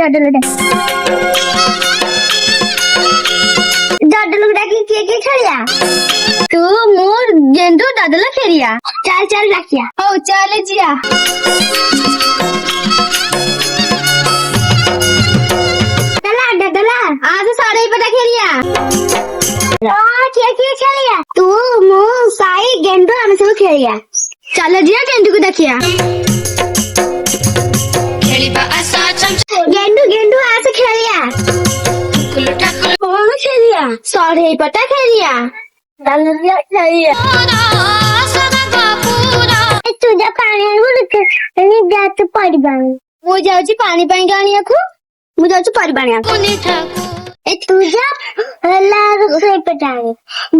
दादला डाकी किए खेलिया तू मोर गेंदू दादला खेलिया चल चल डाकिया हो चल जिया दादला दादला आज सारे पता खेलिया किए खेलिया तू मो साई गेंदू हम सब खेलिया चल जिया गेंदू को देखिया गेंदू गेंदू आज खेलिया कौन खेलिया साढ़े पता खेलिया दालिया खेलिया तुझा पानी बोल जात परिबानी मु जाउची पानी पाई गानियाखु मु जाउची परिबानी ए तुझा हला से पटानी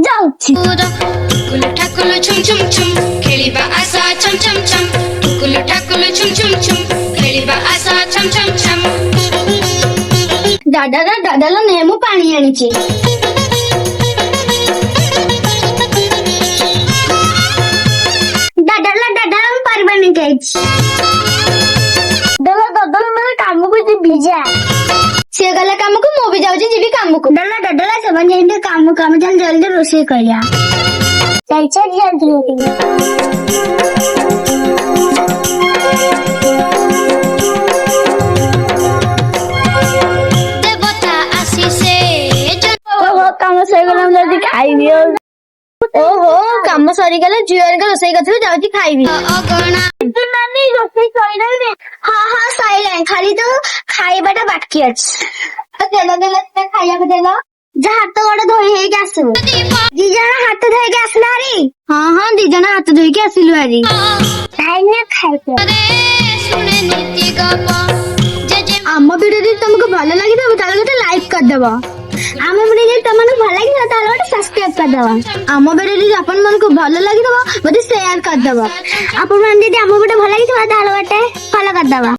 जाउची टुकुलु ठाकुलु छुम छुम छुम खेलिबा आशा छम छम छम टुकुलु ठाकुलु छुम छुम छुम खेलिबा आशा छम छम छम दादाला नेमु पानी आनिची दादाला हम परिबानी जाइची दादा मेरे काम को जीबी जा से गला काम को मो भी जाउची जीबी काम को दादा सब जेंदे काम चल जल्दी रोषे करिया चल चल जल्दी रोटी काम सरीगला जल्दी खाइबी ओहो काम सरीगला जुआर का रोषे करथिलु जाउची खाइबी नानी रोषे सरीले हां सरीले खाली तो खाइबाटा बाकी अछि देला खाइया को देला जा हाथ गोड़ धोई हे के आसु दी जण हाथ धोई के आसला रे हां दी जण हाथ धोई के आसिलु आरी खाइना खाइते सुने नीति गप आम वीडियो दी तुमको भलो लागि त ताले गोटे लाइक कर देबो आम वीडियो दी तुमको भलो लागि त ताले गोटे सब्सक्राइब कर देबो आम वीडियो दी अपन मन को भलो लागि तो मते शेयर कर देबो अपन मन दी आम वीडियो भलो लागि त ताले गोटे फॉलो कर देबो।